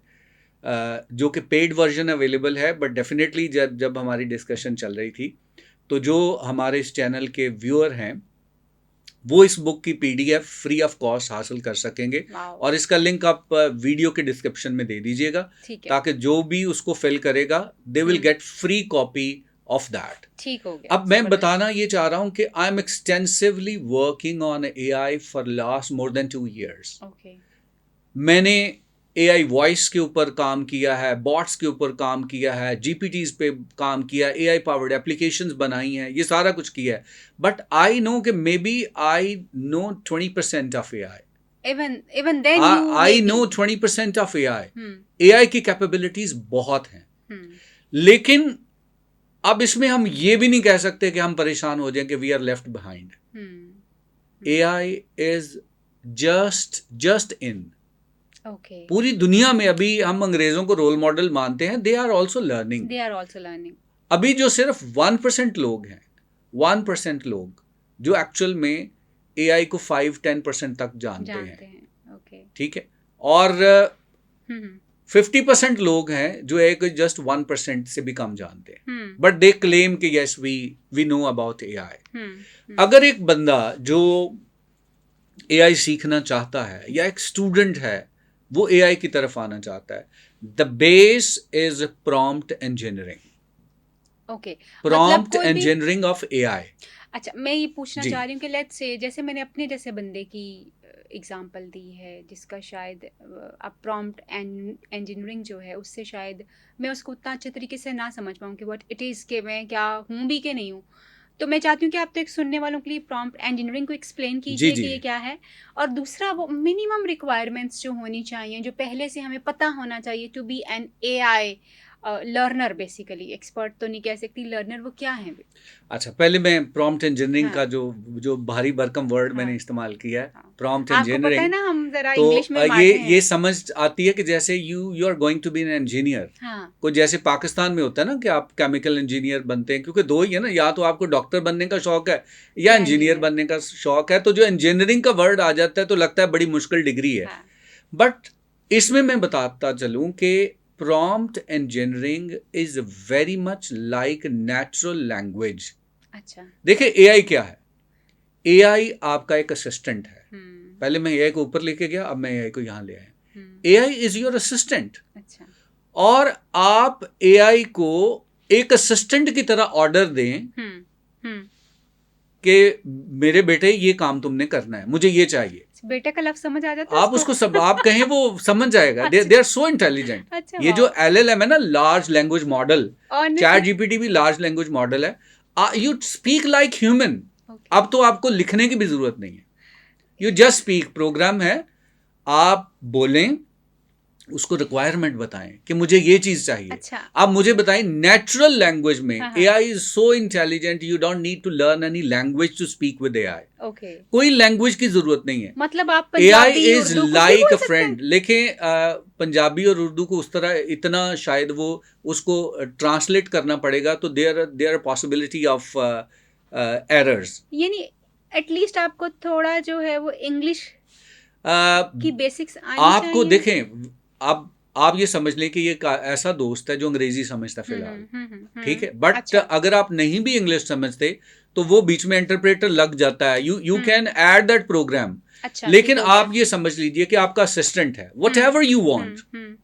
[SPEAKER 2] जो कि पेड वर्जन अवेलेबल है, बट डेफिनेटली जब जब हमारी डिस्कशन चल रही थी तो जो हमारे इस चैनल के व्यूअर हैं वो इस बुक की पीडीएफ फ्री ऑफ कॉस्ट हासिल कर सकेंगे, और इसका लिंक आप वीडियो के डिस्क्रिप्शन में दे दीजिएगा, ताकि जो भी उसको फिल करेगा they will get free copy of that.
[SPEAKER 1] ठीक हो गया।
[SPEAKER 2] अब मैं बताना ये चाह रहा हूं कि I am extensively working on AI for last more than 2 years। मैंने एआई वॉइस के ऊपर काम किया है, बॉट्स के ऊपर काम किया है, जीपीटीज पे काम किया, एआई पावर्ड एप्लीकेशंस बनाई हैं, ये सारा कुछ किया है, बट आई नो कि maybe I know 20% of AI.
[SPEAKER 1] even then you
[SPEAKER 2] I
[SPEAKER 1] maybe
[SPEAKER 2] know 20% of AI. AI की कैपेबिलिटीज बहुत हैं, लेकिन अब इसमें हम ये भी नहीं कह सकते कि हम परेशान हो जाएं कि we are left behind. AI is just in पूरी दुनिया में। अभी हम अंग्रेजों को रोल मॉडल मानते हैं, दे आर ऑल्सो लर्निंग। अभी जो सिर्फ 1% लोग हैं, 1% लोग जो एक्चुअल में एआई को 5-10% तक जानते हैं। ठीक है, और 50% लोग हैं जो एक जस्ट 1% से भी कम जानते हैं, बट दे क्लेम कि yes we know about AI. अगर एक बंदा जो एआई सीखना चाहता है या एक स्टूडेंट है वो एआई की तरफ आना चाहता है, the base is prompt engineering. Prompt engineering of AI.
[SPEAKER 1] अच्छा, मैं ये पूछना चाह रही हूँ कि लेट्स से जैसे मैंने अपने जैसे बंदे की एग्जांपल दी है जिसका शायद अब प्रॉम्प्ट इंजीनियरिंग जो है उससे शायद मैं उसको उतना अच्छे तरीके से ना समझ पाऊँ कि व्हाट इट इज़, कि मैं क्या हूँ भी कि नहीं हूँ। तो मैं चाहती हूँ कि आप तो एक सुनने वालों के लिए प्रॉम्प्ट इंजीनियरिंग को एक्सप्लेन कीजिए कि ये क्या है, और दूसरा वो मिनिमम रिक्वायरमेंट्स जो होनी चाहिए, जो पहले से हमें पता होना चाहिए to be an AI, learner basically, expert तो नहीं कह सकती, लर्नर वो क्या है?
[SPEAKER 2] अच्छा, पहले मैं प्रॉम्प्ट इंजीनियरिंग
[SPEAKER 1] हाँ,
[SPEAKER 2] का जो भारी भरकम वर्ड
[SPEAKER 1] हाँ,
[SPEAKER 2] मैंने इस्तेमाल किया है,
[SPEAKER 1] हाँ।
[SPEAKER 2] प्रॉम्प्ट
[SPEAKER 1] आपको पता है
[SPEAKER 2] इंजीनियरिंग,
[SPEAKER 1] ना, हम जरा
[SPEAKER 2] तो
[SPEAKER 1] इंग्लिश में
[SPEAKER 2] ये
[SPEAKER 1] माहिर
[SPEAKER 2] ये
[SPEAKER 1] हैं।
[SPEAKER 2] समझ आती है कि जैसे you are going to be an engineer.
[SPEAKER 1] हाँ,
[SPEAKER 2] को जैसे पाकिस्तान में होता है ना कि आप केमिकल इंजीनियर बनते हैं, क्योंकि दो ही है ना, या तो आपको डॉक्टर बनने का शौक है या
[SPEAKER 1] या
[SPEAKER 2] इंजीनियर
[SPEAKER 1] इंजीनियर।
[SPEAKER 2] बनने का शौक है। तो जो इंजीनियरिंग का वर्ड आ जाता है तो लगता है बड़ी मुश्किल डिग्री है।
[SPEAKER 1] हाँ,
[SPEAKER 2] बट इसमें मैं बताता चलूं कि prompt engineering is very much like natural language.
[SPEAKER 1] अच्छा।
[SPEAKER 2] देखिए एआई क्या है? एआई आपका एक असिस्टेंट है।
[SPEAKER 1] हम्म,
[SPEAKER 2] पहले मैं एआई को ऊपर लेके गया, अब मैं एआई को यहाँ ले आया।
[SPEAKER 1] हम्म,
[SPEAKER 2] एआई इज योर असिस्टेंट,
[SPEAKER 1] अच्छा।
[SPEAKER 2] और आप एआई को एक असिस्टेंट की तरह ऑर्डर दें
[SPEAKER 1] हम्म, हम्म।
[SPEAKER 2] कि मेरे बेटे ये काम तुमने करना है, मुझे ये चाहिए।
[SPEAKER 1] बेटे का लफ्ज समझ आ जाता है
[SPEAKER 2] आप
[SPEAKER 1] उसको?
[SPEAKER 2] उसको सब आप कहें वो समझ जाएगा। दे
[SPEAKER 1] अच्छा,
[SPEAKER 2] आर सो इंटेलिजेंट।
[SPEAKER 1] अच्छा,
[SPEAKER 2] ये जो
[SPEAKER 1] वाह।
[SPEAKER 2] एलएलएम है ना, large language model, chat
[SPEAKER 1] honestly.
[SPEAKER 2] GPT भी लार्ज लैंग्वेज मॉडल है। You speak like human.
[SPEAKER 1] Okay.
[SPEAKER 2] अब तो आपको लिखने की भी जरूरत नहीं है, यू जस्ट स्पीक। प्रोग्राम है, आप बोलें, उसको रिक्वायरमेंट बताएं कि मुझे ये चीज चाहिए।
[SPEAKER 1] अच्छा।
[SPEAKER 2] आप मुझे बताएं नेचुरल लैंग्वेज में।
[SPEAKER 1] हाँ, हाँ।
[SPEAKER 2] AI is so intelligent, you don't need to learn any language to speak with AI.
[SPEAKER 1] Okay.
[SPEAKER 2] कोई लैंग्वेज की जरूरत नहीं है।
[SPEAKER 1] मतलब आप
[SPEAKER 2] एआई
[SPEAKER 1] पंजाबी
[SPEAKER 2] इज
[SPEAKER 1] उर्दू कुछ भी
[SPEAKER 2] लाइक
[SPEAKER 1] बोल
[SPEAKER 2] अ
[SPEAKER 1] सकते हैं?
[SPEAKER 2] फ्रेंड। लेकिन पंजाबी और उर्दू को उस तरह इतना शायद वो उसको ट्रांसलेट करना पड़ेगा, तो देयर पॉसिबिलिटी ऑफ एरर्स।
[SPEAKER 1] यानी एटलीस्ट आपको थोड़ा जो है वो इंग्लिश की बेसिक्स आनी
[SPEAKER 2] आपको
[SPEAKER 1] चाहिए।
[SPEAKER 2] देखें, आप ये समझ लें कि ये ऐसा दोस्त है जो अंग्रेजी समझता है फिलहाल, ठीक है। बट
[SPEAKER 1] अच्छा।
[SPEAKER 2] अगर आप नहीं भी इंग्लिश समझते तो वो बीच में इंटरप्रेटर लग जाता है, you can add that program.
[SPEAKER 1] अच्छा,
[SPEAKER 2] लेकिन
[SPEAKER 1] ठीक हो गया।
[SPEAKER 2] आप ये समझ लीजिए कि आपका असिस्टेंट है, वट एवर यू वॉन्ट,
[SPEAKER 1] हम्म,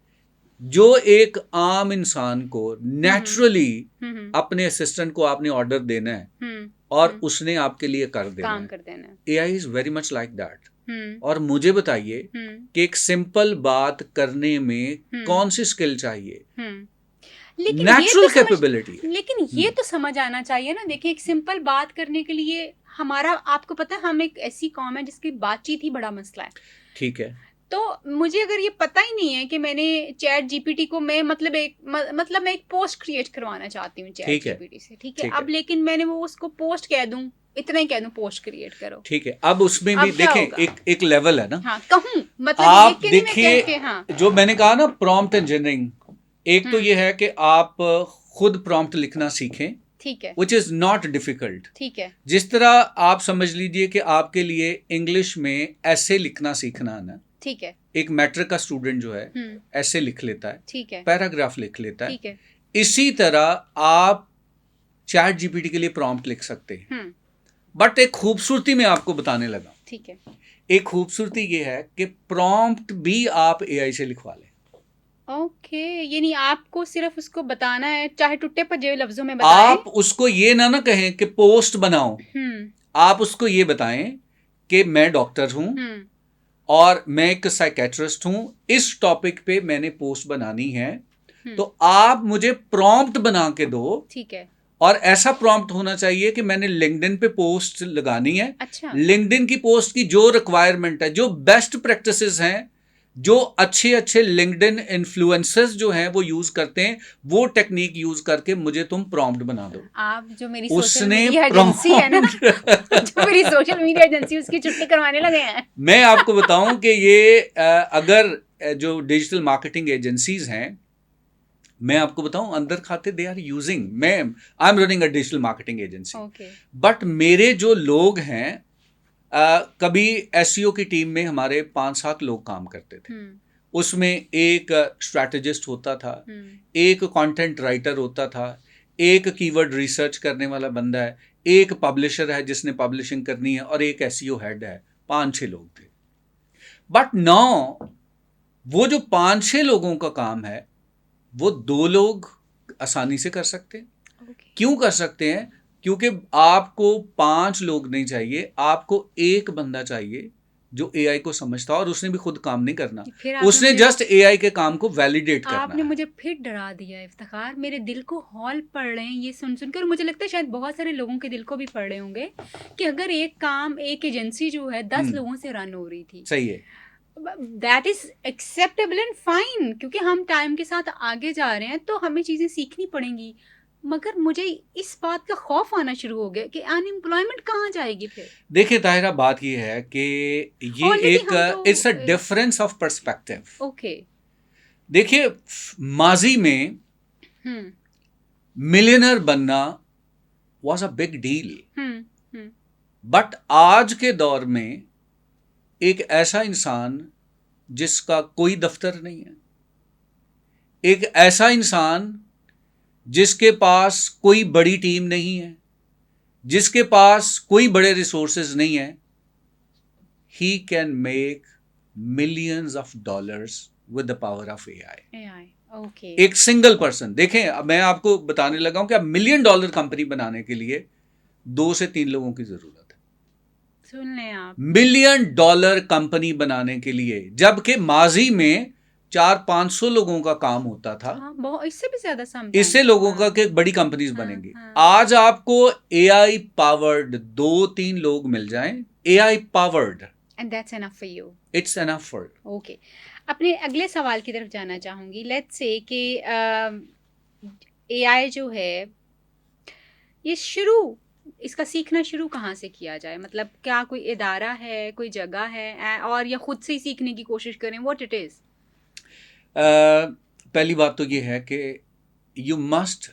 [SPEAKER 2] जो एक आम इंसान को नेचुरली
[SPEAKER 1] हम्म,
[SPEAKER 2] अपने असिस्टेंट को आपने ऑर्डर देना है
[SPEAKER 1] हम्म,
[SPEAKER 2] और उसने आपके लिए कर देना
[SPEAKER 1] काम
[SPEAKER 2] है।
[SPEAKER 1] कर देना है।
[SPEAKER 2] AI is very much like that.
[SPEAKER 1] Hmm,
[SPEAKER 2] और मुझे बताइए
[SPEAKER 1] हम्म,
[SPEAKER 2] कि एक सिंपल बात करने में कौन सी स्किल चाहिए?
[SPEAKER 1] हम्म। लेकिन ये
[SPEAKER 2] नेचुरल
[SPEAKER 1] तो समझ
[SPEAKER 2] कैपेबिलिटी है।
[SPEAKER 1] लेकिन ये तो समझ आना चाहिए ना। देखिए, एक सिंपल बात करने के लिए हमारा, आपको पता है, हम एक ऐसी कॉम है जिसकी बातचीत ही बड़ा मसला है।
[SPEAKER 2] ठीक है।
[SPEAKER 1] तो मुझे अगर ये पता ही नहीं है कि मैंने चैट जीपीटी को, मैं मतलब मैं एक पोस्ट क्रिएट करवाना चाहती हूँ चैट
[SPEAKER 2] ठीक है।
[SPEAKER 1] जीपीटी से, ठीक है।
[SPEAKER 2] ठीक है।
[SPEAKER 1] अब लेकिन मैंने वो उसको पोस्ट कह दूं, इतना ही कह दूं पोस्ट क्रिएट करो,
[SPEAKER 2] ठीक है। अब उसमें भी
[SPEAKER 1] अब क्या
[SPEAKER 2] देखें,
[SPEAKER 1] होगा?
[SPEAKER 2] एक लेवल है ना।
[SPEAKER 1] हाँ, कहूँ मतलब ये लिख
[SPEAKER 2] आप
[SPEAKER 1] के नहीं, मैं
[SPEAKER 2] देखिए,
[SPEAKER 1] कह के। हाँ।
[SPEAKER 2] जो मैंने कहा ना प्रॉम्प्ट इंजीनियरिंग, एक तो
[SPEAKER 1] हम्म,
[SPEAKER 2] ये है कि आप खुद प्रॉम्प्ट लिखना सीखें,
[SPEAKER 1] ठीक है,
[SPEAKER 2] विच इज नॉट डिफिकल्ट।
[SPEAKER 1] ठीक है।
[SPEAKER 2] जिस तरह आप समझ लीजिए कि आपके लिए इंग्लिश में ऐसे लिखना सीखना है ना,
[SPEAKER 1] ठीक है।
[SPEAKER 2] एक मैट्रिक का स्टूडेंट जो है
[SPEAKER 1] हम्म,
[SPEAKER 2] ऐसे लिख लेता है,
[SPEAKER 1] ठीक है,
[SPEAKER 2] पैराग्राफ लिख लेता है,
[SPEAKER 1] ठीक है।
[SPEAKER 2] इसी तरह आप चैट जीपीटी के लिए प्रॉम्प्ट लिख सकते हैं।
[SPEAKER 1] हम्म,
[SPEAKER 2] बट एक खूबसूरती मैं आपको बताने लगा।
[SPEAKER 1] ठीक है।
[SPEAKER 2] एक खूबसूरती ये है कि प्रॉम्प्ट भी आप एआई से लिखवा लें।
[SPEAKER 1] ओके, यानी आपको सिर्फ उसको बताना है, चाहे टुट्टे भजे लफ्जों में बताएं।
[SPEAKER 2] आप उसको ये ना कहें कि पोस्ट बनाओ, आप उसको ये बताएं कि मैं डॉक्टर हूं और मैं एक साइकेट्रिस्ट हूं, इस टॉपिक पे मैंने पोस्ट बनानी है, तो आप मुझे प्रॉम्प्ट बना के दो।
[SPEAKER 1] ठीक है।
[SPEAKER 2] और ऐसा प्रॉम्प्ट होना चाहिए कि मैंने लिंक्डइन पे पोस्ट लगानी है।
[SPEAKER 1] अच्छा।
[SPEAKER 2] लिंक्डइन की पोस्ट की जो रिक्वायरमेंट है, जो बेस्ट प्रैक्टिसेस हैं, जो अच्छे अच्छे लिंक्डइन इन्फ्लुएंसर्स जो हैं वो यूज करते हैं, वो टेक्निक यूज करके मुझे तुम प्रॉम्प्ट बना दो।
[SPEAKER 1] आप जो मेरी सोशल
[SPEAKER 2] उसने
[SPEAKER 1] मीडिया एजेंसी है ना,
[SPEAKER 2] प्रॉम्प्ट
[SPEAKER 1] जो मेरी सोशल मीडिया एजेंसी, उसकी छुट्टी करवाने लगे हैं।
[SPEAKER 2] मैं आपको बताऊं कि ये अगर जो डिजिटल मार्केटिंग एजेंसीज हैं, मैं आपको बताऊं अंदर खाते दे आर यूजिंग, मैं I am running a digital marketing agency.
[SPEAKER 1] Okay.
[SPEAKER 2] But मेरे जो लोग हैं, कभी एसईओ की टीम में हमारे 5-7 लोग काम करते थे। उसमें एक स्ट्रैटेजिस्ट होता था, एक कंटेंट राइटर होता था, एक कीवर्ड रिसर्च करने वाला बंदा है, एक पब्लिशर है जिसने पब्लिशिंग करनी है, और एक एसईओ हेड है। 5-6 लोग थे। बट नाउ वो जो 5-6 लोगों का काम है वो 2 लोग आसानी से कर सकते हैं।
[SPEAKER 1] ओके।
[SPEAKER 2] क्यों कर सकते हैं? क्योंकि आपको 5 लोग नहीं चाहिए, आपको एक बंदा चाहिए जो एआई को समझता और उसने भी खुद काम नहीं करना,
[SPEAKER 1] फिर आपने
[SPEAKER 2] उसने
[SPEAKER 1] मुझे
[SPEAKER 2] जस्ट एआई के काम को वैलिडेट करना
[SPEAKER 1] आपने
[SPEAKER 2] है।
[SPEAKER 1] मुझे फिर डरा दिया इफ्तिखार। मेरे दिल को हॉल पड़ रहे हैं ये सुन सुनकर। मुझे लगता है शायद बहुत सारे लोगों के दिल को भी पड़ रहे होंगे कि अगर एक काम, एक एजेंसी जो है 10 लोगों से रन हो रही थी,
[SPEAKER 2] सही है।
[SPEAKER 1] That is acceptable and fine, क्योंकि हम टाइम के साथ आगे जा रहे हैं तो हमें चीज़ें सीखनी पड़ेंगी। मगर मुझे इस बात का खौफ आना शुरू हो गया कि अनएम्प्लॉयमेंट कहाँ जाएगी फिर।
[SPEAKER 2] देखिए ताहिरा, बात ये है कि ये
[SPEAKER 1] ऑलरेडी
[SPEAKER 2] एक
[SPEAKER 1] हम तो
[SPEAKER 2] it's a difference of perspective.
[SPEAKER 1] Okay.
[SPEAKER 2] देखिए, माजी में मिलियनर बनना was a big deal, but आज के दौर में एक ऐसा इंसान जिसका कोई दफ्तर नहीं है, एक ऐसा इंसान जिसके पास कोई बड़ी टीम नहीं है, जिसके पास कोई बड़े रिसोर्सेज नहीं है, he can make millions of dollars with the power of AI.
[SPEAKER 1] Okay.
[SPEAKER 2] एक सिंगल पर्सन, देखें, अब मैं आपको बताने लगा हूं कि अब $1 मिलियन कंपनी बनाने के लिए 2 से 3 लोगों की जरूरत है।
[SPEAKER 1] सुन लें आप,
[SPEAKER 2] $1 मिलियन कंपनी बनाने के लिए, जबकि माजी में 400-500 लोगों का काम होता था।
[SPEAKER 1] हाँ, बहुत, इससे भी ज्यादा
[SPEAKER 2] इससे लोगों का कि बड़ी कंपनीज
[SPEAKER 1] हाँ,
[SPEAKER 2] बनेंगी।
[SPEAKER 1] हाँ।
[SPEAKER 2] आज आपको एआई पावर्ड 2-3 लोग मिल जाएं, AI powered,
[SPEAKER 1] and that's enough for you.
[SPEAKER 2] It's enough for.
[SPEAKER 1] Okay, अपने अगले सवाल की तरफ जाना चाहूँगी। लेट्स से कि एआई जो है, ये इसका सीखना शुरू कहाँ से किया जाए? मतलब क्या कोई इदारा है, कोई जगह है, और या खुद से ही सीखने की कोशिश करें? What it is?
[SPEAKER 2] पहली बात तो ये है कि you must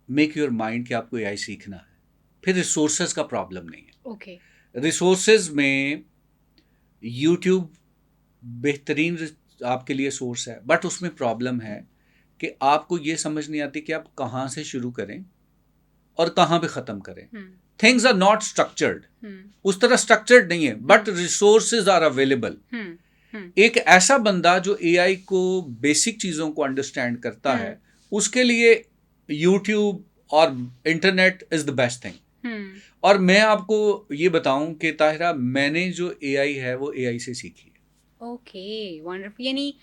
[SPEAKER 2] make your mind कि आपको एआई सीखना है। फिर रिसोर्सेज का प्रॉब्लम नहीं है।
[SPEAKER 1] ओके।
[SPEAKER 2] रिसोर्सेज में यूट्यूब बेहतरीन आपके लिए सोर्स है, बट उसमें प्रॉब्लम है कि आपको ये समझ नहीं आती कि आप कहाँ से शुरू करें और कहाँ पे ख़त्म करें। थिंग्स आर नॉट स्ट्रक्चर्ड, उस तरह स्ट्रक्चर्ड नहीं है, बट रिसोर्सेज आर अवेलेबल। एक ऐसा बंदा जो एआई को बेसिक चीज़ों को अंडरस्टैंड करता है, उसके लिए यूट्यूब और internet is the best thing. और मैं आपको ये बताऊं कि ताहिरा, मैंने जो एआई है वो एआई से सीखी है।
[SPEAKER 1] Okay, wonderful. यानी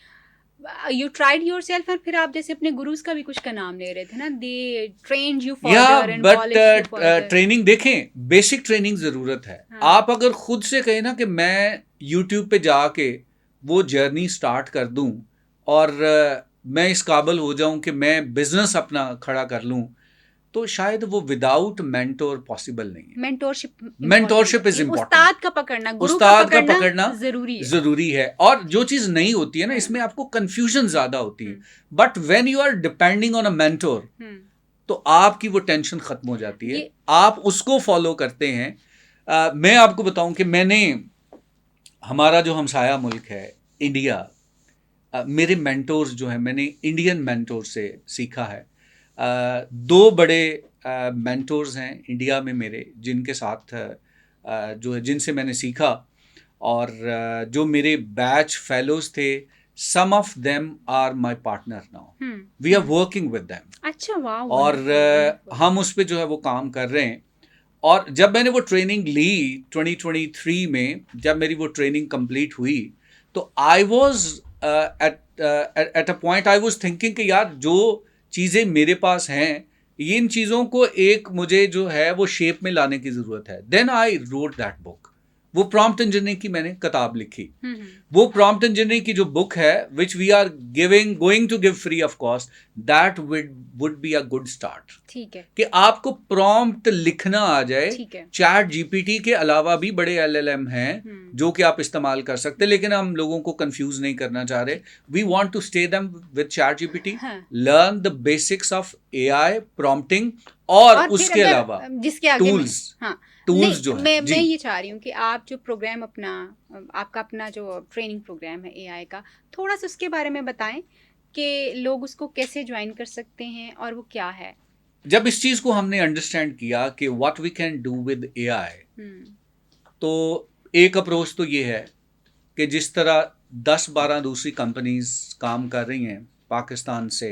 [SPEAKER 1] यू ट्राइड योरसेल्फ, और फिर आप जैसे अपने गुरुज का भी कुछ का नाम ले रहे थे ना, they trained you further and polished you further.
[SPEAKER 2] Training, देखें, बेसिक ट्रेनिंग ज़रूरत है।
[SPEAKER 1] हाँ।
[SPEAKER 2] आप अगर खुद से कहें ना कि मैं यूट्यूब पे जाके वो जर्नी स्टार्ट कर दूं और मैं इस काबिल हो जाऊं कि मैं बिजनेस अपना खड़ा कर लूं, तो शायद वो विदाउट मेंटोर पॉसिबल नहीं है। Mentorship is important.
[SPEAKER 1] उस्ताद का पकड़ना, गुरु
[SPEAKER 2] उस्ताद
[SPEAKER 1] का
[SPEAKER 2] पकड़ना
[SPEAKER 1] जरूरी है।
[SPEAKER 2] और जो चीज नहीं होती है ना, इसमें आपको कंफ्यूजन ज्यादा होती है, but when you are depending on a mentor, तो आपकी वो टेंशन खत्म हो जाती है, आप उसको फॉलो करते हैं। मैं आपको बताऊं कि मैंने, हमारा जो हमसाया मुल्क है इंडिया, मेरे मेंटोर्स जो हैं, मैंने इंडियन मेंटोर से सीखा है। 2 बड़े मेंटोर्स हैं इंडिया में मेरे, जिनके साथ जो है, जिनसे मैंने सीखा, और जो मेरे बैच फेलोज थे, some of them are my partner now, we are working with them.
[SPEAKER 1] अच्छा, वाह।
[SPEAKER 2] और हम उस पे जो है वो काम कर रहे हैं। और जब मैंने वो ट्रेनिंग ली 2023 में, जब मेरी वो ट्रेनिंग कंप्लीट हुई, तो I was at a point, I was thinking कि यार, जो चीज़ें मेरे पास हैं, इन चीज़ों को एक मुझे जो है वो शेप में लाने की ज़रूरत है। Then I wrote that book. वो प्रॉम्प्ट इंजीनियरिंग की मैंने किताब लिखी। वो प्रॉम्प्ट इंजीनियरिंग की जो बुक है, which we are going to give free of cost, that would be a good start.
[SPEAKER 1] ठीक है
[SPEAKER 2] कि आपको प्रॉम्प्ट लिखना आ जाए। चैट जीपीटी के अलावा भी बड़े एलएलएम हैं जो कि आप इस्तेमाल कर सकते हैं, लेकिन हम लोगों को कंफ्यूज नहीं करना चाह रहे। We want to stay them with ChatGPT, learn the basics of AI prompting, और उसके अलावा
[SPEAKER 1] जिसके आगे
[SPEAKER 2] टूल्स जो
[SPEAKER 1] मैं ये चाह रही हूँ कि आप जो प्रोग्राम आपका अपना जो ट्रेनिंग प्रोग्राम है एआई का, थोड़ा सा उसके बारे में बताएं कि लोग उसको कैसे ज्वाइन कर सकते हैं और वो क्या है।
[SPEAKER 2] जब इस चीज़ को हमने अंडरस्टैंड किया कि what we can do with AI, तो एक अप्रोच तो ये है कि जिस तरह 10-12 दूसरी कंपनीज काम कर रही हैं पाकिस्तान से,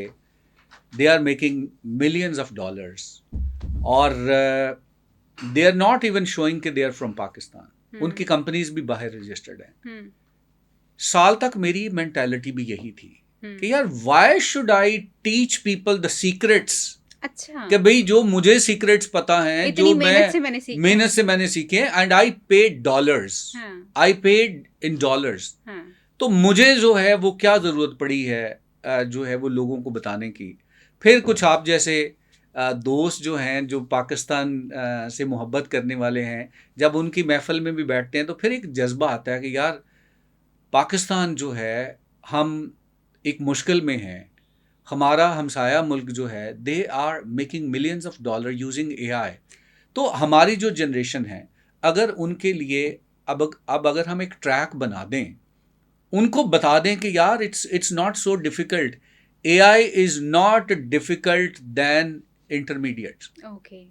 [SPEAKER 2] they are making millions of dollars, और they are not even showing कि दे आर फ्रॉम पाकिस्तान। उनकी कंपनीज भी बाहर रजिस्टर्ड हैं। साल तक मेरी मेंटालिटी भी यही थी कि यार, why should I teach people the secrets
[SPEAKER 1] अच्छा,
[SPEAKER 2] कि भाई जो मुझे सीक्रेट्स पता हैं,
[SPEAKER 1] इतनी
[SPEAKER 2] जो
[SPEAKER 1] मेहनत से मैंने
[SPEAKER 2] सीखे and I paid dollars, I paid in dollars. तो मुझे जो है वो क्या ज़रूरत पड़ी है जो है वो लोगों को बताने की। फिर कुछ आप जैसे दोस्त जो हैं जो पाकिस्तान से मोहब्बत करने वाले हैं, जब उनकी महफिल में भी बैठते हैं तो फिर एक जज्बा आता है कि यार पाकिस्तान जो है, हम एक मुश्किल में हैं, हमारा हमसाया मुल्क जो है they are making millions of dollar using AI. तो हमारी जो जनरेशन है, अगर उनके लिए अब अगर हम एक ट्रैक बना दें, उनको बता दें कि यार it's not so difficult, AI is not difficult then intermediate.
[SPEAKER 1] Okay,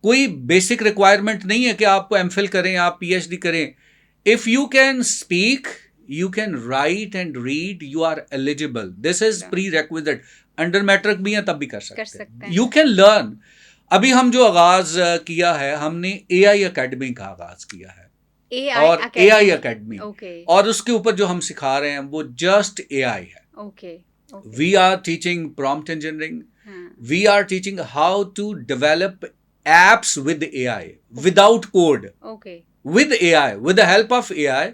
[SPEAKER 2] कोई बेसिक रिक्वायरमेंट नहीं है कि आपको एमफिल करें, आप पीएचडी करें। If you can speak, you can write and read, you are eligible. This is prerequisite. Under matric भी है तब भी कर सकते हैं, यू कैन लर्न। अभी हम जो आगाज किया है, हमने एआई एकेडमी का आगाज किया है, और एआई एकेडमी, और उसके ऊपर जो हम सिखा रहे हैं वो जस्ट एआई है। We are teaching prompt engineering, we are teaching how to develop apps with AI, without code, with AI, with the help of AI।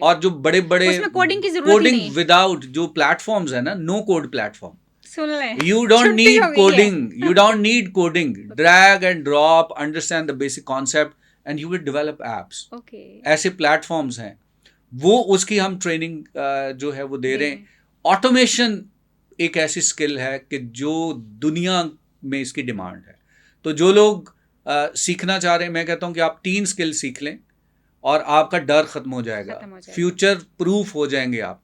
[SPEAKER 2] और जो बड़े बड़े
[SPEAKER 1] कोडिंग की जरूरत ही नहीं,
[SPEAKER 2] विदाउट जो प्लेटफॉर्म्स है ना, नो कोड प्लेटफॉर्म,
[SPEAKER 1] सुन ले,
[SPEAKER 2] you don't need coding, you don't need coding, drag and drop, understand the basic concept and you will develop apps। ऐसे प्लेटफॉर्म्स हैं, वो उसकी हम ट्रेनिंग जो है वो दे रहे हैं। ऑटोमेशन एक ऐसी स्किल है कि जो दुनिया में इसकी डिमांड है। तो जो लोग सीखना चाह रहे हैं, मैं कहता हूं कि आप 3 स्किल सीख लें और आपका डर खत्म हो जाएगा, फ्यूचर प्रूफ हो जाएंगे आप।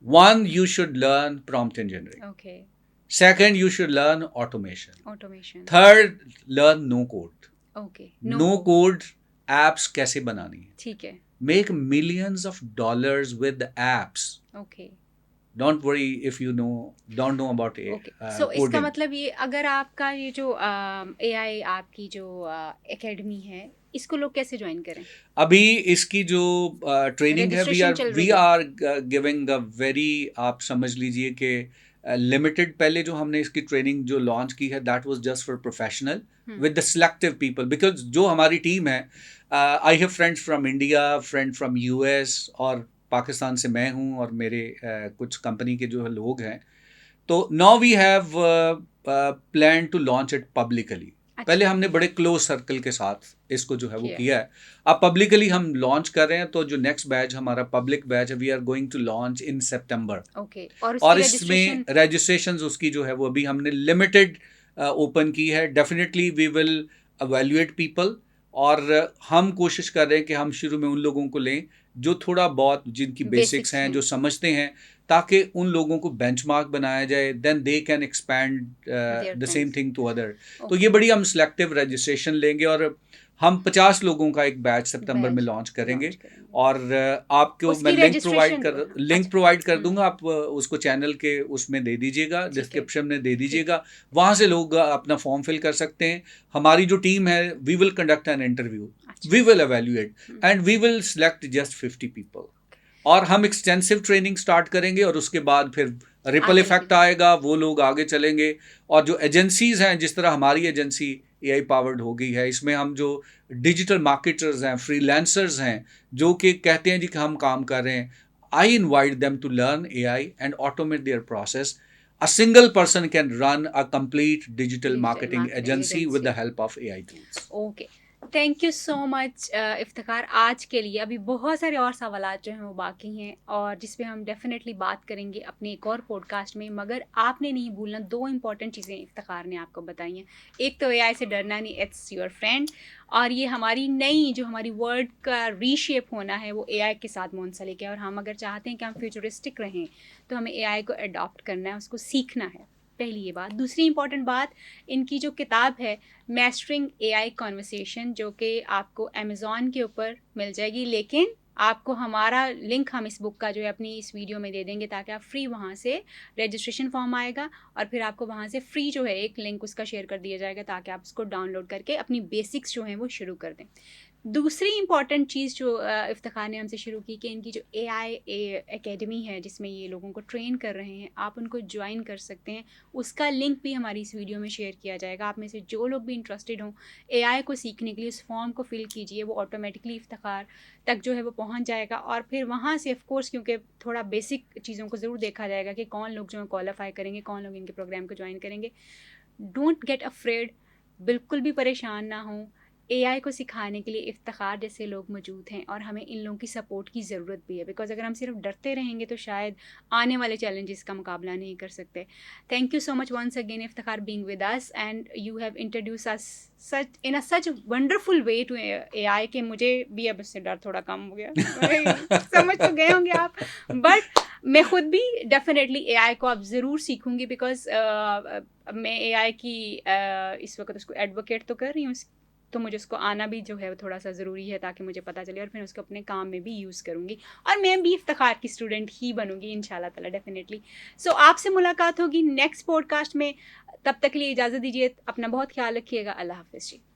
[SPEAKER 2] 1, you should learn prompt engineering। Second, you should learn automation। Third, learn no code। no code apps कैसे बनानी है,
[SPEAKER 1] ठीक है।
[SPEAKER 2] Make millions of dollars with apps। Don't worry if you don't know about
[SPEAKER 1] coding। इसका मतलब ये, अगर आपका ये जो AI आपकी जो एकेडमी है, इसको लोग कैसे ज्वाइन करें?
[SPEAKER 2] अभी इसकी जो ट्रेनिंग है, we are giving a very, आप समझ लीजिए कि लिमिटेड। पहले जो हमने इसकी ट्रेनिंग जो लॉन्च की है, that was just for professional with the selective people, because जो हमारी टीम है, I have friends from India, friend from US, और पाकिस्तान से मैं हूँ, और मेरे कुछ कंपनी के जो लोग हैं। तो now we have plan to launch it publicly. पहले हमने बड़े क्लोज सर्कल के साथ इसको जो है वो किया है, अब पब्लिकली हम लॉन्च कर रहे हैं। तो जो नेक्स्ट बैच, हमारा पब्लिक बैच है, we are going to launch in September. और इसमें रजिस्ट्रेशंस उसकी जो है वो अभी हमने लिमिटेड ओपन की है। Definitely we will evaluate people, और हम कोशिश कर रहे हैं कि हम शुरू में उन लोगों को लें जो थोड़ा बहुत, जिनकी बेसिक्स हैं, जो समझते हैं, ताकि उन लोगों को बेंचमार्क बनाया जाए, then they can expand the same thing to other. तो ये बड़ी हम सिलेक्टिव रजिस्ट्रेशन लेंगे, और हम 50 लोगों का एक बैच सितंबर में लॉन्च करेंगे। और आपको मैं लिंक प्रोवाइड कर दूंगा, आप उसको चैनल के उसमें दे दीजिएगा, डिस्क्रिप्शन में दे दीजिएगा, वहाँ से लोग अपना फॉर्म फिल कर सकते हैं। हमारी जो टीम है, we will conduct an interview, we will evaluate and we will select just 50 people, और हम एक्सटेंसिव ट्रेनिंग स्टार्ट करेंगे, और उसके बाद फिर रिपल इफेक्ट आएगा, वो लोग आगे चलेंगे। और जो एजेंसीज हैं, जिस तरह हमारी एजेंसी एआई पावर्ड हो गई है, इसमें हम जो डिजिटल मार्केटर्स हैं, फ्रीलांसर्स हैं, जो कि कहते हैं जी कि हम काम कर रहे हैं, I invite them to learn AI and automate their process. A single person can run a complete digital marketing agency with the help of AI tools।
[SPEAKER 1] Okay, thank you so much Iftikhar. आज के लिए अभी बहुत सारे और सवालात जो हैं वो बाकी हैं, और जिस पे हम डेफिनेटली बात करेंगे अपने एक और पॉडकास्ट में। मगर आपने नहीं भूलना, 2 इंपॉर्टेंट चीज़ें इफ्तिखार ने आपको बताई हैं। एक तो एआई से डरना नहीं, इट्स योर फ्रेंड, और ये हमारी नई जो हमारी वर्ल्ड का रीशेप होना है वो एआई के साथ मुंसलिक है। और हम अगर चाहते हैं कि हम फ्यूचरिस्टिक रहें, तो हमें एआई को अडॉप्ट करना है, उसको सीखना है। पहली ये बात। दूसरी इंपॉर्टेंट बात, इनकी जो किताब है मास्टरिंग एआई कॉन्वर्सेशन, जो कि आपको अमेज़ॉन के ऊपर मिल जाएगी, लेकिन आपको हमारा लिंक हम इस बुक का जो है अपनी इस वीडियो में दे देंगे, ताकि आप फ्री वहाँ से रजिस्ट्रेशन फॉर्म आएगा, और फिर आपको वहाँ से फ्री जो है एक लिंक उसका शेयर कर दिया जाएगा, ताकि आप उसको डाउनलोड करके अपनी बेसिक्स जो हैं वो शुरू कर दें। दूसरी इम्पॉर्टेंट चीज़ जो इफ्तिखार ने हमसे शुरू की कि इनकी जो AI एकेडमी है जिसमें ये लोगों को ट्रेन कर रहे हैं, आप उनको ज्वाइन कर सकते हैं। उसका लिंक भी हमारी इस वीडियो में शेयर किया जाएगा। आप में से जो लोग भी इंटरेस्टेड हों AI को सीखने के लिए, उस फॉर्म को फिल कीजिए, वो ऑटोमेटिकली इफ्तिखार तक जो है वो पहुँच जाएगा। और फिर वहाँ से ऑफ कोर्स क्योंकि थोड़ा बेसिक चीज़ों को ज़रूर देखा जाएगा कि कौन लोग जो है क्वालिफाई करेंगे, कौन लोग इनके प्रोग्राम को ज्वाइन करेंगे। डोंट गेट अफ्रेड, बिल्कुल भी परेशान ना हों। AI को सिखाने के लिए इफ्तिखार जैसे लोग मौजूद हैं और हमें इन लोगों की सपोर्ट की ज़रूरत भी है, बिकॉज़ अगर हम सिर्फ डरते रहेंगे तो शायद आने वाले चैलेंजेस का मुकाबला नहीं कर सकते। Thank you so much once again Iftikhar being with us, and you have introduce us such in a such wonderful way to AI कि मुझे भी अब उससे डर थोड़ा कम हो गया। समझ तो गए होंगे आप, बट मैं खुद भी डेफिनेटली AI को अब ज़रूर सीखूंगी, बिकॉज मैं AI की इस वक्त उसको एडवोकेट तो कर रही हूँ, तो मुझे उसको आना भी जो है वो थोड़ा सा ज़रूरी है ताकि मुझे पता चले और फिर उसको अपने काम में भी यूज़ करूँगी और मैं भी इफ्तिखार की स्टूडेंट ही बनूंगी इंशाल्लाह ताला डेफिनेटली। सो आपसे मुलाकात होगी नेक्स्ट पॉडकास्ट में। तब तक के लिए इजाज़त दीजिए, अपना बहुत ख्याल रखिएगा। अल्लाह हाफ़िज़ जी।